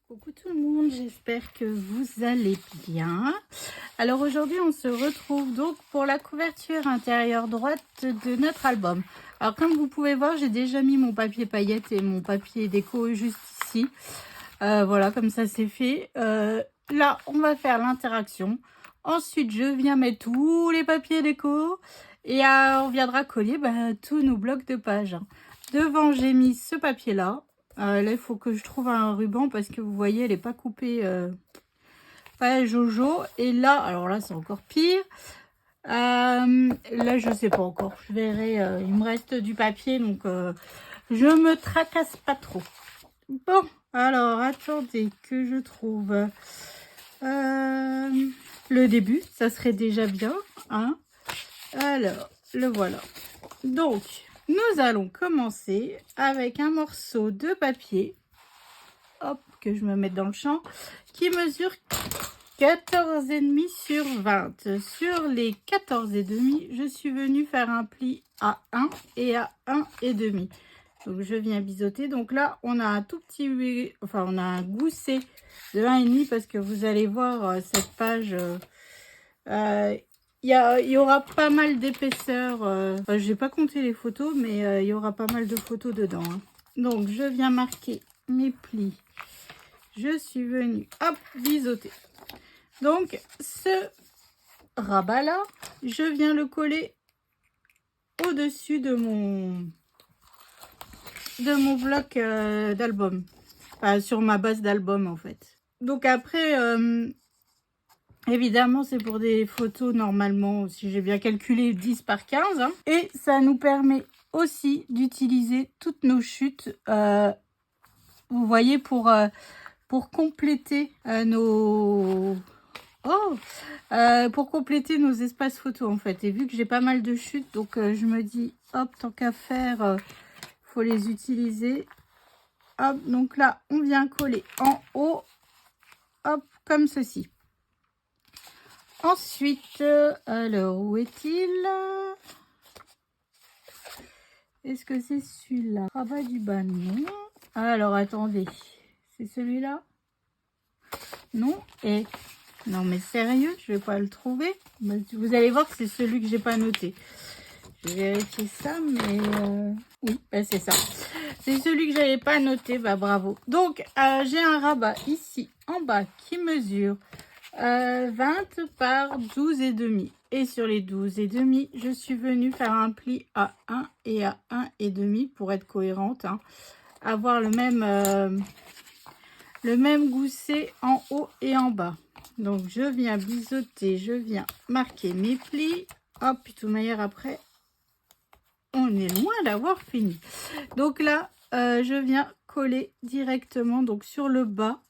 Coucou tout le monde, j'espère que vous allez bien. Alors aujourd'hui on se retrouve donc pour la couverture intérieure droite de notre album. Alors comme vous pouvez voir, j'ai déjà mis mon papier paillettes et mon papier déco juste ici. Voilà, comme ça c'est fait. Là on va faire l'interaction. Ensuite je viens mettre tous les papiers déco et on viendra coller tous nos blocs de pages. Devant j'ai mis ce papier là. Là, il faut que je trouve un ruban parce que vous voyez, elle n'est pas coupée, pas Jojo. Et là, alors là, c'est encore pire. Là, je sais pas encore. Je verrai. Il me reste du papier, donc je me tracasse pas trop. Bon, alors attendez que je trouve le début. Ça serait déjà bien, hein. Alors, le voilà. Donc, nous allons commencer avec un morceau de papier, hop, que je me mette dans le champ, qui mesure 14,5 sur 20. Sur les 14,5, je suis venue faire un pli à 1 et à 1,5. Donc, je viens biseauter. Donc là, on a un tout petit, enfin, on a un gousset de 1,5 parce que vous allez voir cette page... il y aura pas mal d'épaisseur. Enfin, je n'ai pas compté les photos, mais il y aura pas mal de photos dedans, hein. Donc, je viens marquer mes plis. Je suis venue, hop, biseauter. Donc, ce rabat-là, je viens le coller au-dessus de mon bloc d'album. Enfin, sur ma base d'album, en fait. Donc, après... évidemment, c'est pour des photos normalement, si j'ai bien calculé, 10 par 15. Hein. Et ça nous permet aussi d'utiliser toutes nos chutes, vous voyez, pour compléter nos... pour compléter nos espaces photos, en fait. Et vu que j'ai pas mal de chutes, donc je me dis, hop, tant qu'à faire, faut les utiliser. Hop, donc là, on vient coller en haut, hop, comme ceci. Ensuite, alors, où est-il? Est-ce que c'est celui-là? Rabat du bas, non. Alors, attendez. C'est celui-là? Non. Et non, mais sérieux, je vais pas le trouver. Vous allez voir que c'est celui que j'ai pas noté. Je vais vérifier ça, mais... oui, c'est ça. C'est celui que j'avais pas noté. Bah, bravo. Donc, j'ai un rabat ici, en bas, qui mesure... 20 par 12,5. Et sur les 12,5, je suis venue faire un pli à 1 et à 1,5 pour être cohérente. Hein. Avoir le même gousset en haut et en bas. Donc, je viens biseauter, je viens marquer mes plis. Hop, puis de toute manière, après, on est loin d'avoir fini. Donc là, je viens coller directement donc sur le bas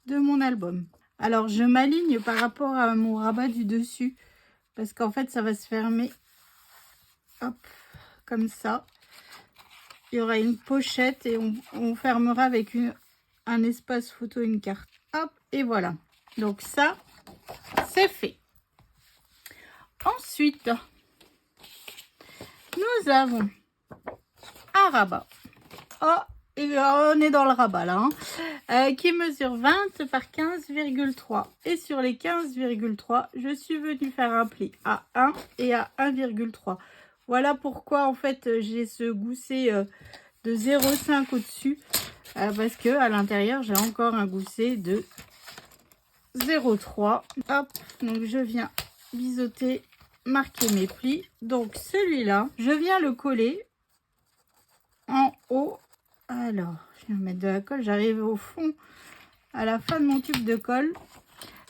de mon album. Alors, je m'aligne par rapport à mon rabat du dessus. Parce qu'en fait, ça va se fermer. Hop, comme ça. Il y aura une pochette et on fermera avec un espace photo, une carte. Hop, et voilà. Donc ça, c'est fait. Ensuite, nous avons un rabat. Oh, et on est dans le rabat là. Hein. Qui mesure 20 par 15,3. Et sur les 15,3, je suis venue faire un pli à 1 et à 1,3. Voilà pourquoi en fait j'ai ce gousset de 0,5 au-dessus. Parce que à l'intérieur, j'ai encore un gousset de 0,3. Hop, donc je viens biseauter, marquer mes plis. Donc celui-là, je viens le coller en haut. Alors, je vais mettre de la colle. J'arrive au fond, à la fin de mon tube de colle.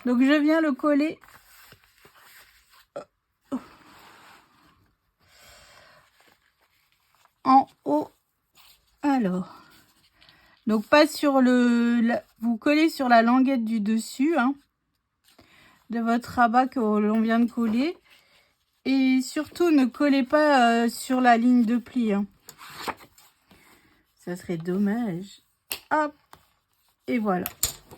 Donc, je viens le coller en haut. Alors, donc pas sur vous collez sur la languette du dessus, hein, de votre rabat que l'on vient de coller. Et surtout, ne collez pas sur la ligne de pli. Hein. Ça serait dommage. Hop, et voilà.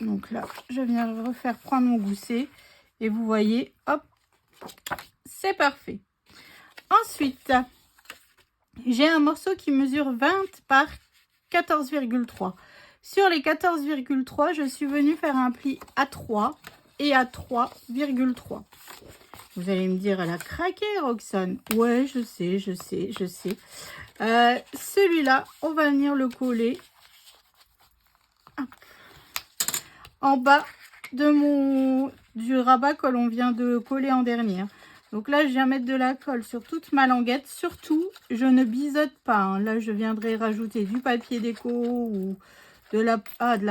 Donc là, je viens refaire prendre mon gousset. Et vous voyez, hop, c'est parfait. Ensuite, j'ai un morceau qui mesure 20 par 14,3. Sur les 14,3, je suis venue faire un pli à 3 et à 3,3. Vous allez me dire, elle a craqué, Roxane. Ouais, je sais. Celui-là, on va venir le coller en bas du rabat que l'on vient de coller en dernier. Donc là, je viens mettre de la colle sur toute ma languette. Surtout, je ne biseaute pas, hein. Là, je viendrai rajouter du papier déco ou de la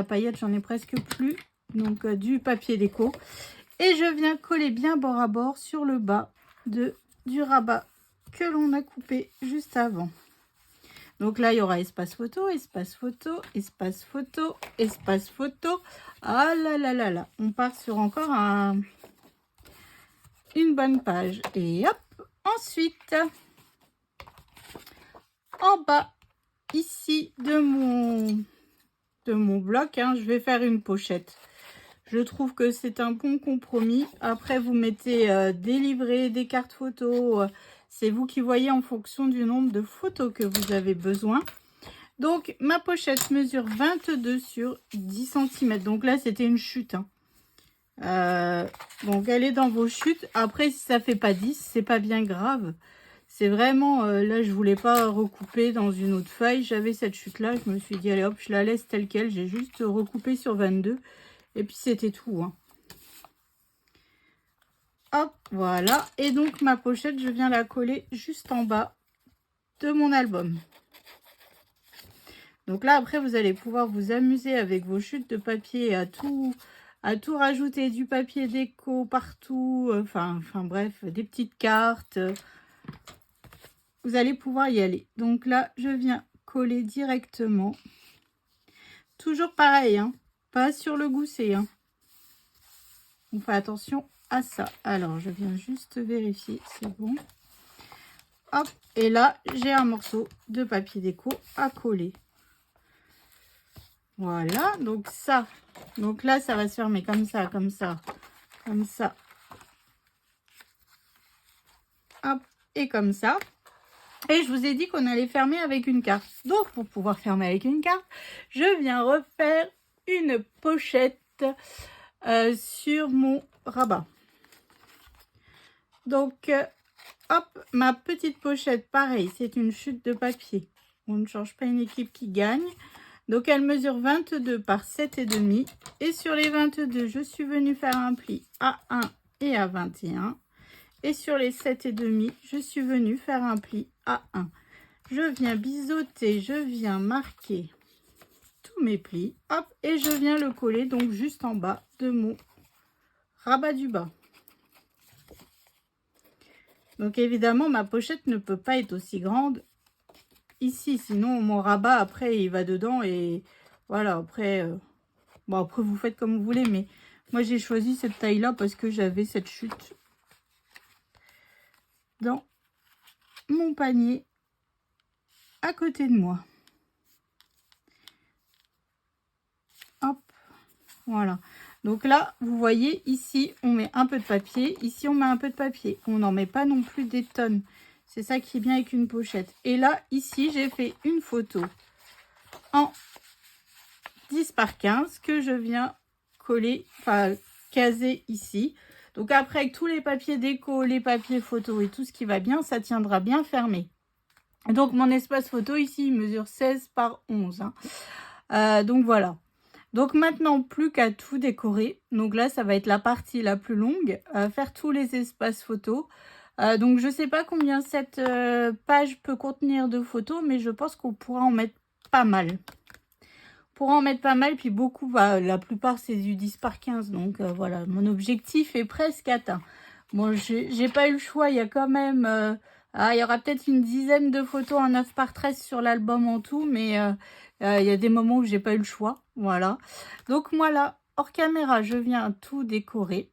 paillette, j'en ai presque plus. Donc, du papier déco. Et je viens coller bien bord à bord sur le bas du rabat que l'on a coupé juste avant. Donc là, il y aura espace photo, espace photo, espace photo, espace photo. Ah là là là là, on part sur encore une bonne page. Et hop, ensuite, en bas, ici, de mon bloc, hein, je vais faire une pochette. Je trouve que c'est un bon compromis. Après, vous mettez des livrets, des cartes photos. C'est vous qui voyez en fonction du nombre de photos que vous avez besoin. Donc, ma pochette mesure 22 sur 10 cm. Donc là, c'était une chute, hein. Donc, elle est dans vos chutes. Après, si ça fait pas 10, c'est pas bien grave. C'est vraiment, là, je voulais pas recouper dans une autre feuille. J'avais cette chute-là. Je me suis dit, allez hop, je la laisse telle quelle. J'ai juste recoupé sur 22. Et puis, c'était tout, hein. Hop, voilà. Et donc, ma pochette, je viens la coller juste en bas de mon album. Donc là, après, vous allez pouvoir vous amuser avec vos chutes de papier à tout rajouter, du papier déco partout. Enfin, bref, des petites cartes. Vous allez pouvoir y aller. Donc là, je viens coller directement. Toujours pareil, hein. Pas sur le gousset, hein. On fait attention à ça. Alors, je viens juste vérifier, c'est bon. Hop, et là, j'ai un morceau de papier déco à coller. Voilà, donc ça. Donc là, ça va se fermer comme ça, comme ça, comme ça. Hop, et comme ça. Et je vous ai dit qu'on allait fermer avec une carte. Donc, pour pouvoir fermer avec une carte, je viens refaire une pochette sur mon rabat. Donc, hop, ma petite pochette, pareil, c'est une chute de papier. On ne change pas une équipe qui gagne. Donc, elle mesure 22 par 7,5. Et sur les 22, je suis venue faire un pli à 1 et à 21. Et sur les 7,5, je suis venue faire un pli à 1. Je viens biseauter, je viens marquer tous mes plis. Hop, et je viens le coller donc juste en bas de mon rabat du bas. Donc évidemment, ma pochette ne peut pas être aussi grande ici. Sinon, mon rabat, après, il va dedans. Et voilà, après, bon, après vous faites comme vous voulez. Mais moi, j'ai choisi cette taille-là parce que j'avais cette chute dans mon panier à côté de moi. Hop, voilà. Donc là, vous voyez, ici, on met un peu de papier. Ici, on met un peu de papier. On n'en met pas non plus des tonnes. C'est ça qui est bien avec une pochette. Et là, ici, j'ai fait une photo en 10 par 15 que je viens coller, enfin, caser ici. Donc après, avec tous les papiers déco, les papiers photo et tout ce qui va bien, ça tiendra bien fermé. Donc, mon espace photo ici, il mesure 16 par 11. Hein. Donc, voilà. Donc, maintenant, plus qu'à tout décorer. Donc là, ça va être la partie la plus longue. Faire tous les espaces photos. Donc, je ne sais pas combien cette page peut contenir de photos, mais je pense qu'on pourra en mettre pas mal. On pourra en mettre pas mal, puis beaucoup, la plupart, c'est du 10 par 15. Donc, voilà, mon objectif est presque atteint. Bon, j'ai pas eu le choix. Il y a quand même... il y aura peut-être une dizaine de photos en 9 par 13 sur l'album en tout, mais il y a des moments où j'ai pas eu le choix. Voilà. Donc moi là, hors caméra, je viens tout décorer.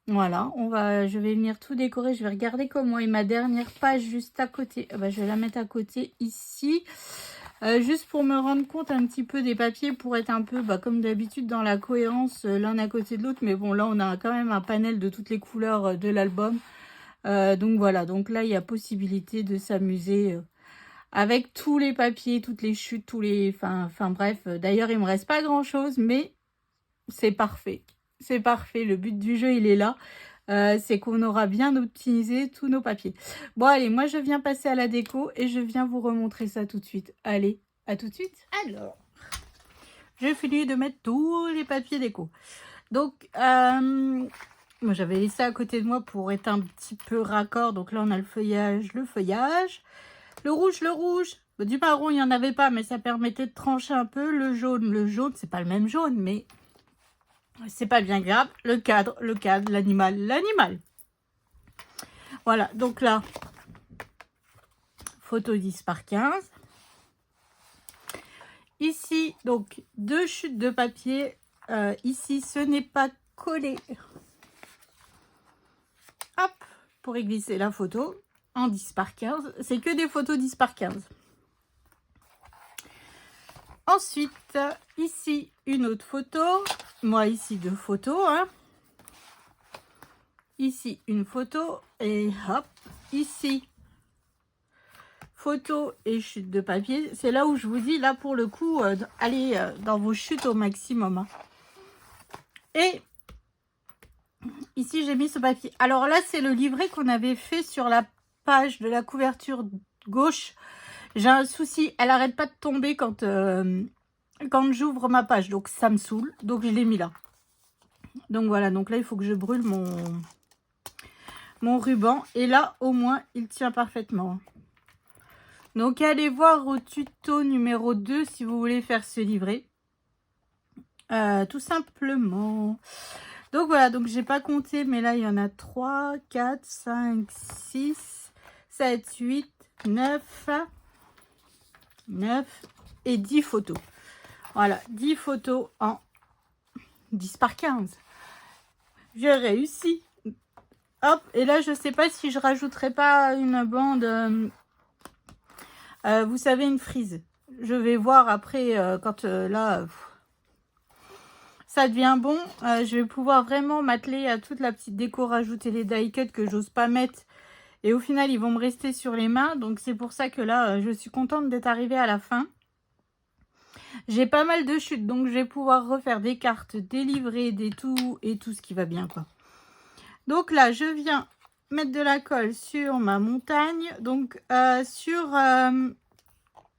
Voilà, je vais venir tout décorer. Je vais regarder comment est ma dernière page juste à côté. Je vais la mettre à côté ici. Juste pour me rendre compte un petit peu des papiers, pour être un peu comme d'habitude dans la cohérence l'un à côté de l'autre. Mais bon, là on a quand même un panel de toutes les couleurs de l'album. Donc voilà, donc là il y a possibilité de s'amuser avec tous les papiers, toutes les chutes, tous les... Enfin bref, d'ailleurs, il me reste pas grand-chose, mais c'est parfait. C'est parfait, le but du jeu, il est là. C'est qu'on aura bien optimisé tous nos papiers. Bon, allez, moi, je viens passer à la déco et je viens vous remontrer ça tout de suite. Allez, à tout de suite. Alors, j'ai fini de mettre tous les papiers déco. Donc, moi, j'avais laissé à côté de moi pour être un petit peu raccord. Donc là, on a le feuillage, le rouge. Du marron, il n'y en avait pas, mais ça permettait de trancher un peu. Le jaune, c'est pas le même jaune, mais c'est pas bien grave. Le cadre, l'animal. Voilà, donc là, photo 10 par 15. Ici, donc, 2 chutes de papier. Ici, ce n'est pas collé. Hop, pour y glisser la photo en 10 par 15. C'est que des photos 10 par 15. Ensuite, ici, une autre photo. Moi, ici, 2 photos. Hein. Ici, une photo. Et hop, ici, photo et chute de papier. C'est là où je vous dis, là, pour le coup, allez dans vos chutes au maximum. Hein. Et ici, j'ai mis ce papier. Alors là, c'est le livret qu'on avait fait sur la page de la couverture gauche. J'ai un souci, elle arrête pas de tomber quand j'ouvre ma page. Donc, ça me saoule. Donc, je l'ai mis là. Donc, voilà. Donc là, il faut que je brûle mon ruban. Et là, au moins, il tient parfaitement. Donc, allez voir au tuto numéro 2 si vous voulez faire ce livret. Tout simplement. Donc, voilà. Donc, j'ai pas compté, mais là, il y en a 3, 4, 5, 6, 7, 8, 9 et 10 photos. Voilà, 10 photos en 10 par 15. J'ai réussi. Hop, et là, je sais pas si je rajouterai pas une bande, vous savez, une frise. Je vais voir après, quand là, ça devient bon. Je vais pouvoir vraiment m'atteler à toute la petite déco, rajouter les die cuts que j'ose pas mettre. Et au final, ils vont me rester sur les mains. Donc, c'est pour ça que là, je suis contente d'être arrivée à la fin. J'ai pas mal de chutes, donc je vais pouvoir refaire des cartes, des livrets, des tout et tout ce qui va bien, quoi. Donc là, je viens mettre de la colle sur ma montagne. Donc, sur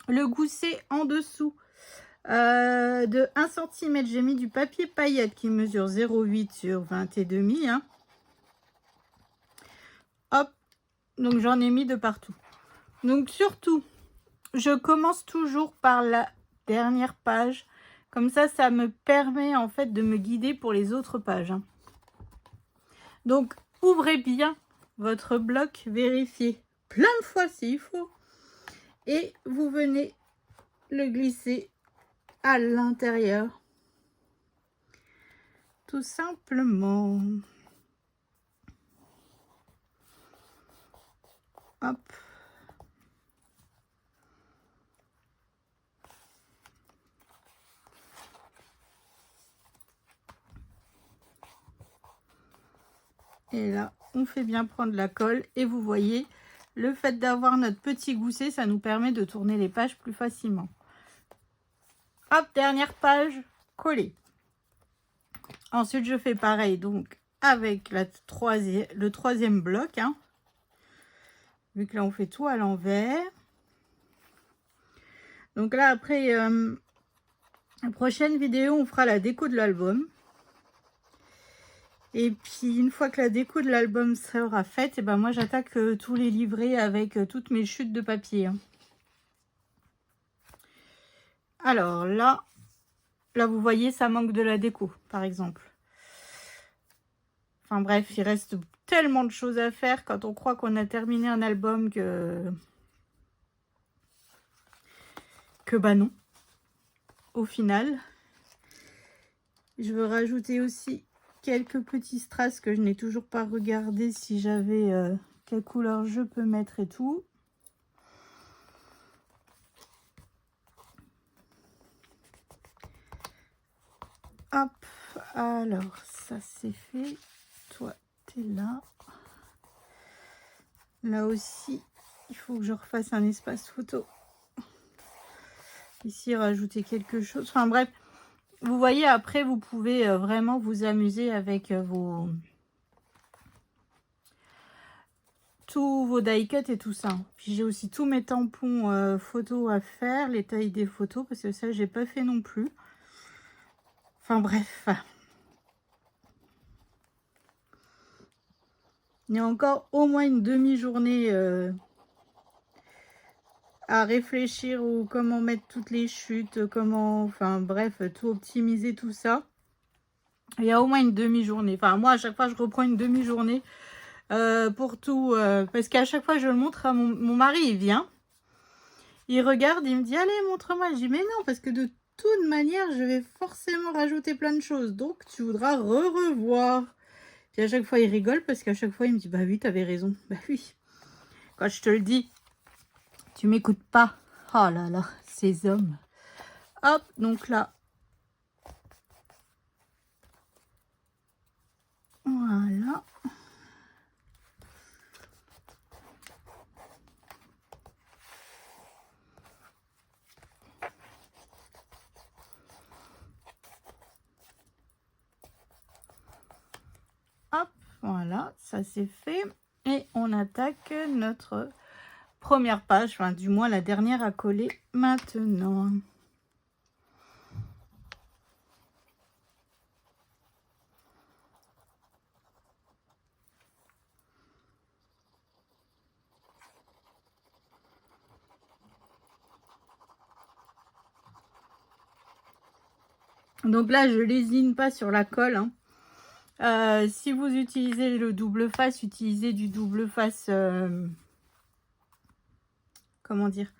le gousset en dessous de 1 cm, j'ai mis du papier paillette qui mesure 0,8 sur 20,5. Hein. Hop, donc j'en ai mis de partout. Donc surtout, je commence toujours par la dernière page. Comme ça me permet en fait de me guider pour les autres pages. Hein. Donc, ouvrez bien votre bloc, vérifiez plein de fois s'il faut. Et vous venez le glisser à l'intérieur. Tout simplement. Hop. Et là, on fait bien prendre la colle. Et vous voyez, le fait d'avoir notre petit gousset, ça nous permet de tourner les pages plus facilement. Hop, dernière page, collée. Ensuite, je fais pareil, donc, avec le troisième bloc. Hein. Vu que là, on fait tout à l'envers. Donc là, après, la prochaine vidéo, on fera la déco de l'album. Et puis, une fois que la déco de l'album sera faite, et ben moi, j'attaque tous les livrets avec toutes mes chutes de papier. Hein. Alors, là, vous voyez, ça manque de la déco, par exemple. Enfin, bref, il reste tellement de choses à faire quand on croit qu'on a terminé un album que bah non. Au final, je veux rajouter aussi quelques petits strass que je n'ai toujours pas regardé si j'avais quelle couleur je peux mettre et tout. Hop, alors ça c'est fait. Toi, t'es là. Là aussi, il faut que je refasse un espace photo Ici, rajouter quelque chose. Enfin bref, vous voyez, après, vous pouvez vraiment vous amuser avec tous vos die cuts et tout ça. Puis j'ai aussi tous mes tampons photos à faire, les tailles des photos, parce que ça, j'ai pas fait non plus. Enfin bref. Il y a encore au moins une demi-journée à réfléchir ou comment mettre toutes les chutes, comment, enfin bref, tout optimiser, tout ça. Il y a au moins une demi-journée. Enfin, moi, à chaque fois, je reprends une demi-journée pour tout. Parce qu'à chaque fois, je le montre à mon mari, il vient. Il regarde, il me dit, allez, montre-moi. Je dis, mais non, parce que de toute manière, je vais forcément rajouter plein de choses. Donc, tu voudras revoir. Puis à chaque fois, il rigole parce qu'à chaque fois, il me dit, bah oui, t'avais raison. Bah oui. Quand je te le dis, tu m'écoutes pas. Oh là là, ces hommes. Hop, donc là. Voilà. Hop, voilà, ça c'est fait. Et on attaque notre première page, enfin du moins la dernière à coller maintenant. Donc là, je lésine pas sur la colle, hein. Si vous utilisez le double face, utilisez du double face, comment dire,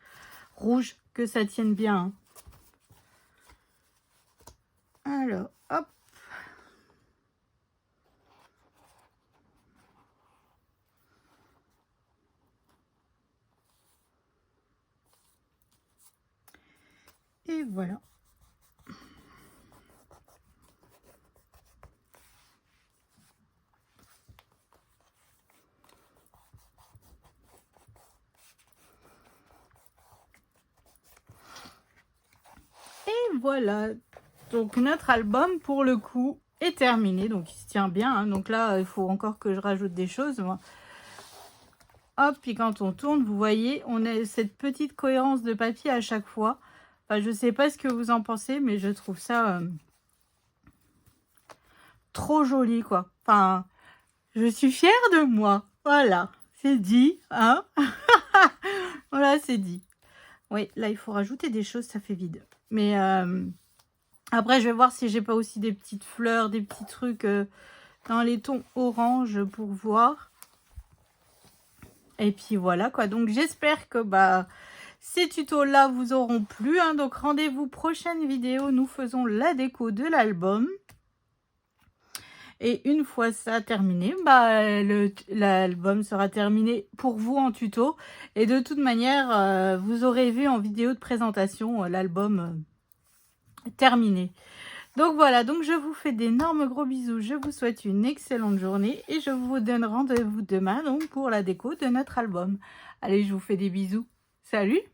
rouge, que ça tienne bien, hein. Alors, hop. Et voilà. Et voilà. Donc notre album, pour le coup, est terminé. Donc il se tient bien, hein. Donc là, il faut encore que je rajoute des choses. Moi. Hop, puis quand on tourne, vous voyez, on a cette petite cohérence de papier à chaque fois. Enfin, je sais pas ce que vous en pensez, mais je trouve ça trop joli, quoi. Enfin, je suis fière de moi. Voilà, c'est dit, hein. Voilà, c'est dit. Oui, là, il faut rajouter des choses, ça fait vide. Mais après, je vais voir si j'ai pas aussi des petites fleurs, des petits trucs dans les tons orange pour voir. Et puis voilà, quoi. Donc, j'espère que ces tutos-là vous auront plu, hein. Donc, rendez-vous prochaine vidéo. Nous faisons la déco de l'album. Et une fois ça terminé, l'album sera terminé pour vous en tuto. Et de toute manière, vous aurez vu en vidéo de présentation l'album terminé. Donc voilà, donc je vous fais d'énormes gros bisous. Je vous souhaite une excellente journée. Et je vous donne rendez-vous demain donc, pour la déco de notre album. Allez, je vous fais des bisous. Salut!